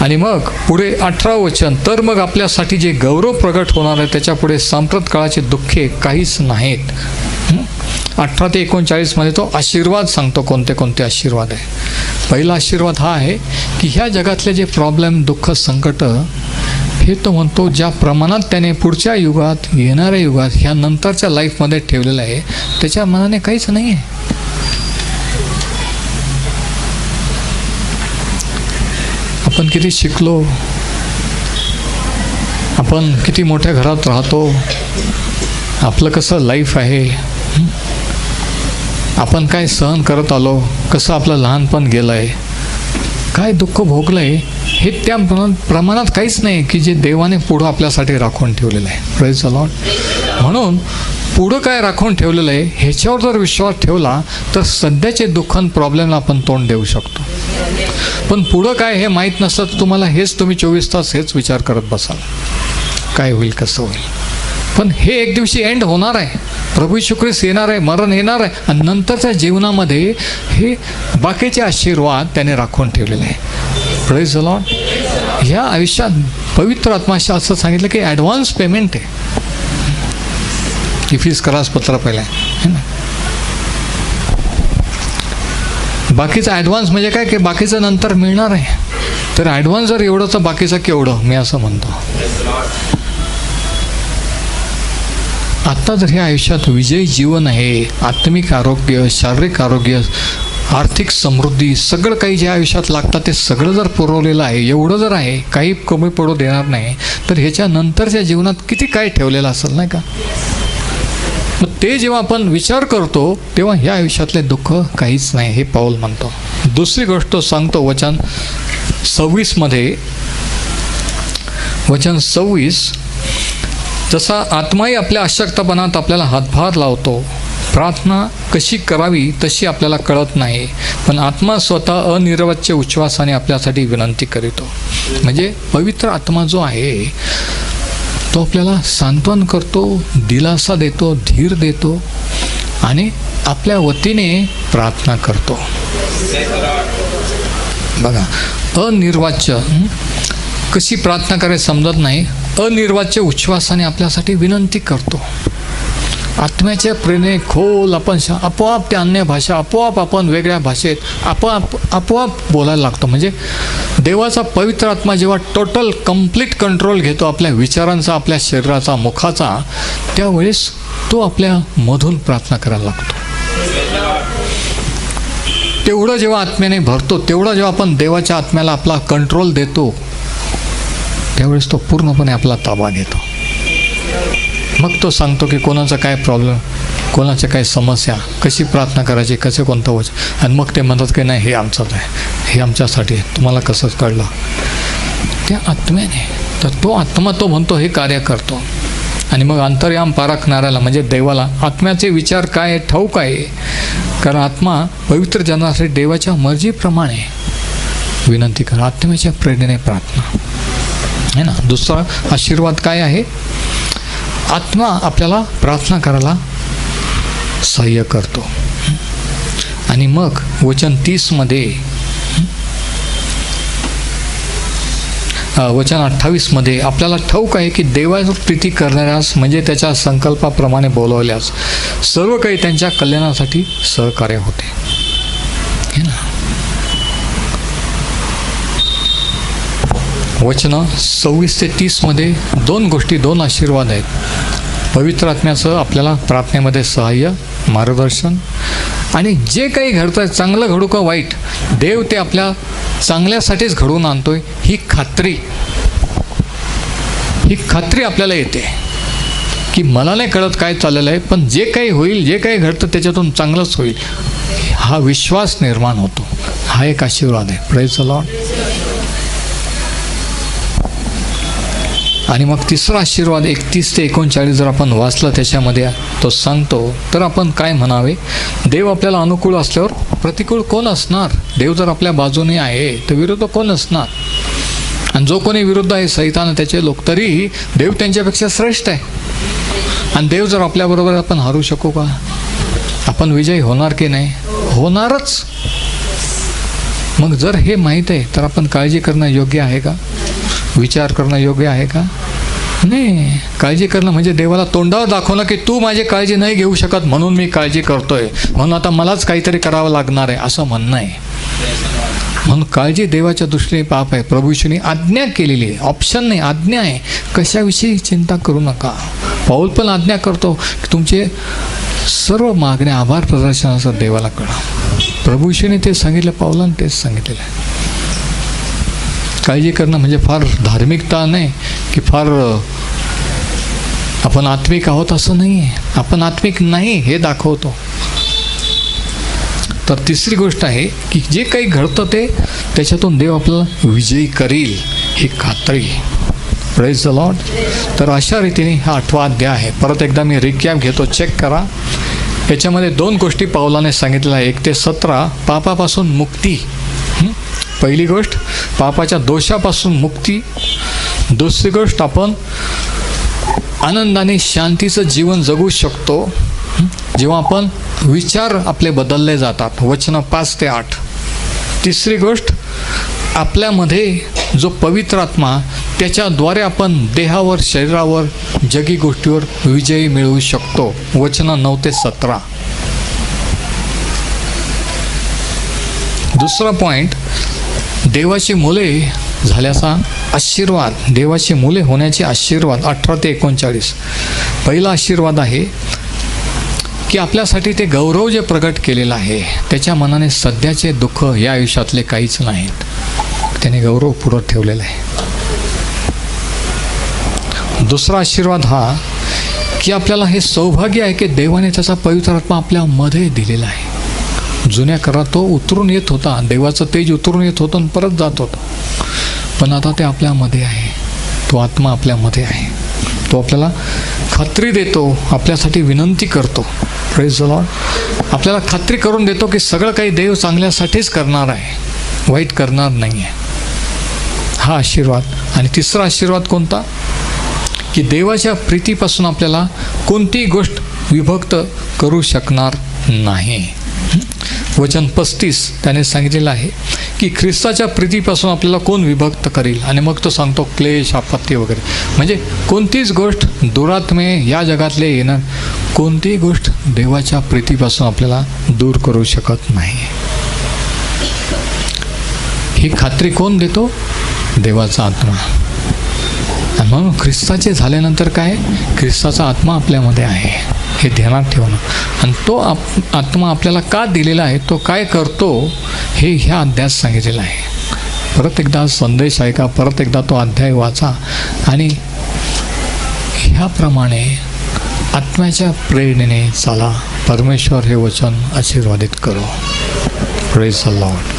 आणि मग पुढे 18 वचन, तर मग आपल्यासाठी जे गौरव प्रगट होणार आहे त्याच्या पुढे सांप्रत काळाचे दुःखे काहीच नाहीत. 18 ते 39 मध्ये तो आशीर्वाद सांगतो, कोणते कोणते आशीर्वाद आहे. पहिला आशीर्वाद हा आहे की ह्या जगातले जे प्रॉब्लेम, दुःख, संकट, हे तो म्हणतो ज्या प्रमाणात त्याने पुढच्या युगात, येणाऱ्या युगात, ह्या नंतरच्या लाईफमध्ये ठेवलेलं आहे, त्याच्या मनाने काहीच नाही आहे. आपण किती शिकलो, आपण किती मोठ्या घरात राहतो, आपलं कसं लाईफ आहे, आपण काय सहन करत आलो, कसं आपलं लहानपण गेलं आहे, काय दुःख भोगलं आहे, हे त्या प्रमाणात काहीच नाही की जे देवाने पुढं आपल्यासाठी राखून ठेवलेलं आहे. Praise the Lord. म्हणून पुढं काय राखून ठेवलेलं आहे ह्याच्यावर जर विश्वास ठेवला तर सध्याचे दुःख आणि प्रॉब्लेमला आपण तोंड देऊ शकतो. पण पुढं काय हे माहीत नसतं तर तुम्हाला तुम्ही 24 तास हेच विचार करत बसाल, काय होईल, कसं होईल. पण हे एक दिवशी एंड होणार आहे. प्रभू येशू ख्रिस्त येणार आहे, मरण येणार आहे, आणि नंतरच्या जीवनामध्ये हे बाकीचे आशीर्वाद त्याने राखून ठेवलेले आहे. Praise the Lord. ह्या आयुष्यात पवित्र आत्म्याशी असं सांगितलं की ॲडव्हान्स पेमेंट आहे. इफिस करास पत्र पहिलं आहे ना. बाकीचा ॲडव्हान्स म्हणजे काय की बाकीचं नंतर मिळणार आहे. तर ॲडव्हान्स जर एवढं तर बाकीचं केवढं, मी असं म्हणतो. आत्ता जर ह्या आयुष्यात विजयी जीवन आहे, आत्मिक आरोग्य, शारीरिक आरोग्य, आर्थिक समृद्धी, सगळं काही जे आयुष्यात लागतं ते सगळं जर पुरवलेलं आहे, एवढं जर आहे, काही कमी पडू देणार नाही, तर ह्याच्या नंतरच्या जीवनात किती काय ठेवलेलं असेल नाही का. मग ते जेव्हा आपण विचार करतो तेव्हा ह्या आयुष्यातले दुःख काहीच नाही, हे पाऊल म्हणतो. दुसरी गोष्ट सांगतो वचन 26 मध्ये, वचन 26, जसा आत्माही आपल्या अशक्तपणात आपल्याला हातभार लावतो, प्रार्थना कशी करावी तशी आपल्याला कळत नाही, पण आत्मा स्वतः अनिर्वच्य उच्छ्वासाने आपल्यासाठी विनंती करीतो. म्हणजे पवित्र आत्मा जो आहे तो आपल्याला सांत्वन करतो, दिलासा देतो, धीर देतो आणि आपल्या वतीने प्रार्थना करतो. बघा, अनिर्वाच्य कशी प्रार्थना करायची समजत नाही, अनिर्वाच्य उच्छ्वासाने आपल्यासाठी विनंती करतो. आत्म्याच्या प्रेरणे खोल आपण आपोआप त्या अन्य भाषा, आपोआप आपण वेगळ्या भाषेत आपोआप बोलायला लागतो. म्हणजे देवाचा पवित्र आत्मा जेव्हा टोटल कंप्लीट कंट्रोल घेतो आपल्या विचारांचा, आपल्या शरीराचा, मुखाचा, त्यावेळेस तो आपल्या मधून प्रार्थना करायला लागतो. तेवढं जेव्हा आत्म्याने भरतो, तेवढं जेव्हा आपण देवाच्या आत्म्याला आपला कंट्रोल देतो, त्यावेळेस तो पूर्णपणे आपला ताबा घेतो. मग तो सांगतो की कोणाचा काय प्रॉब्लेम, कोणाच्या काय समस्या, कशी प्रार्थना करायची, कसं कोणतं वचन. आणि मग ते म्हणतात की नाही, हे आमचंच आहे, हे आमच्यासाठी आहे, तुम्हाला कसं कळलं. त्या आत्म्याने, तर तो आत्मा तो म्हणतो हे कार्य करतो. आणि मग अंतर्याम पारखणाऱ्याला म्हणजे देवाला आत्म्याचे विचार काय ठाऊक आहे, कारण आत्मा पवित्र जनासाठी देवाच्या मर्जीप्रमाणे विनंती करा. आत्म्याच्या प्रेरणेने प्रार्थना आहे ना. दुसरा आशीर्वाद काय आहे, आत्मा आपल्याला प्रार्थना करायला सहाय्य करतो. आणि मग वचन 30 मध्ये, वचन 28 मध्ये आपल्याला ठाऊक आहे की देवाची प्रीती करणाऱ्यास म्हणजे त्याच्या संकल्पाप्रमाणे बोलवल्यास सर्व काही त्यांच्या कल्याणासाठी सहकार्य होते, है ना. वचनं 26 ते 30 मध्ये दोन गोष्टी, दोन आशीर्वाद आहेत. पवित्र आत्म्याचं आपल्याला प्रार्थनेमध्ये सहाय्य, मार्गदर्शन, आणि जे काही घडतं आहे, चांगलं घडू का वाईट, देव ते आपल्या चांगल्यासाठीच घडवून आणतोय, ही खात्री आपल्याला येते की मला नाही कळत काय चाललेलं आहे, पण जे काही होईल, जे काही घडतं त्याच्यातून चांगलंच होईल, हा विश्वास निर्माण होतो. हा एक आशीर्वाद आहे. Praise the Lord. आणि मग तिसरा आशीर्वाद 31 ते 39 जर आपण वाचलं, त्याच्यामध्ये तो सांगतो, तर आपण काय म्हणावे, देव आपल्याला अनुकूल असल्यावर प्रतिकूल कोण असणार. देव जर आपल्या बाजूने आहे तर विरुद्ध कोण असणार. आणि जो कोणी विरुद्ध आहे, सैतान त्याचे लोक, तरीही देव त्यांच्यापेक्षा श्रेष्ठ आहे. आणि देव जर आपल्याबरोबर, आपण हरू शकू का, आपण विजयी होणार की नाही, होणारच. मग जर हे माहीत आहे तर आपण काळजी करणं योग्य आहे का, विचार करणं योग्य आहे का. नाही, काळजी करणं म्हणजे देवाला तोंडावर दाखवणं की तू माझी काळजी नाही घेऊ शकत म्हणून मी काळजी करतोय, म्हणून आता मलाच काहीतरी करावं लागणार आहे, असं म्हणणं आहे. म्हणून काळजी देवाच्या दृष्टीने पाप आहे. प्रभूशीने आज्ञा केलेली आहे, ऑप्शन नाही, आज्ञा आहे. कशाविषयी चिंता करू नका. पाऊल पण आज्ञा करतो की तुमचे सर्व मागण्या आभार प्रदर्शनाचं देवाला कळा. प्रभूशीने ते सांगितलं, पाऊलाने तेच सांगितलेलं आहे. काळजी करणं म्हणजे फार धार्मिकता नाही की फार आपण आत्मिक आहोत, असं नाही आहे. आपण आत्मिक नाही हे दाखवतो. तर तिसरी गोष्ट आहे की जे काही घडतं ते त्याच्यातून देव आपल्याला विजयी करील, ही खात्री. Praise the Lord. तर अशा रीतीने हा 8वा अध्याय आहे. परत एकदा मी रिकॅप घेतो, चेक करा. याच्यामध्ये दोन गोष्टी पाऊलाने सांगितलेल्या आहे. 1 ते 17 पापापासून मुक्ती. पहिली गोष्ट पापाच्या दोषापासून मुक्ती. दुसरी गोष्ट आपण आनंदाने शांतीचं जीवन जगू शकतो जेव्हा आपण विचार आपले बदलले जातात. वचन 5 ते 8. तिसरी गोष्ट आपल्यामध्ये जो पवित्र आत्मा, त्याच्याद्वारे आपण देहावर, शरीरावर, जगी गोष्टीवर विजयी मिळवू शकतो. वचन 9 ते 17. दुसरा पॉईंट, देवाची मुले झाल्याचा आशीर्वाद, देवाची मुले होण्याचे आशीर्वाद 18 ते 39. पहिला आशीर्वाद आहे की आपल्यासाठी ते गौरव जे प्रगट केलेलं आहे, त्याच्या मनाने सध्याचे दुःख या आयुष्यातले काहीच नाहीत, त्याने गौरव पुरत ठेवलेला आहे. दुसरा आशीर्वाद हा की आपल्याला हे सौभाग्य आहे की देवाने त्याचा पवित्र आत्मा आपल्यामध्ये दिलेला आहे. जुन्या करात तो उतरून येत होता, देवाचं तेज उतरून येत होतं आणि परत जात होतं, पण आता ते आपल्यामध्ये आहे. तो आत्मा आपल्यामध्ये आहे. तो आपल्याला खात्री देतो, आपल्यासाठी विनंती करतो. Praise the Lord. आपल्याला खात्री करून देतो की सगळं काही देव चांगल्यासाठीच करणार आहे, वाईट करणार नाही आहे. हा आशीर्वाद. आणि तिसरा आशीर्वाद कोणता? की देवाच्या प्रीतीपासून आपल्याला कोणतीही गोष्ट विभक्त करू शकणार नाही. वचन 35 त्याने सांगितलेलं आहे की ख्रिस्ताच्या प्रीतीपासून आपल्याला कोण विभक्त करील. आणि मग तो सांगतो क्लेश, आपत्ती वगैरे. म्हणजे कोणतीच गोष्ट, दुरात्मे या जगातले येणार, कोणतीही गोष्ट देवाच्या प्रीतीपासून आपल्याला दूर करू शकत नाही. ही खात्री कोण देतो? देवाचा आत्मा. आणि म्हणून ख्रिस्ताचे झाल्यानंतर काय? ख्रिस्ताचा आत्मा आपल्यामध्ये आहे, हे ध्यानात ठेवणं. आणि तो आत्मा आपल्याला का दिलेला आहे, तो काय करतो, हे ह्या अध्यायात सांगितलेलं आहे. परत एकदा संदेश ऐका, परत एकदा तो अध्याय वाचा आणि ह्याप्रमाणे आत्म्याच्या प्रेरणेने चाला. परमेश्वर हे वचन आशीर्वादित करो. Praise the Lord.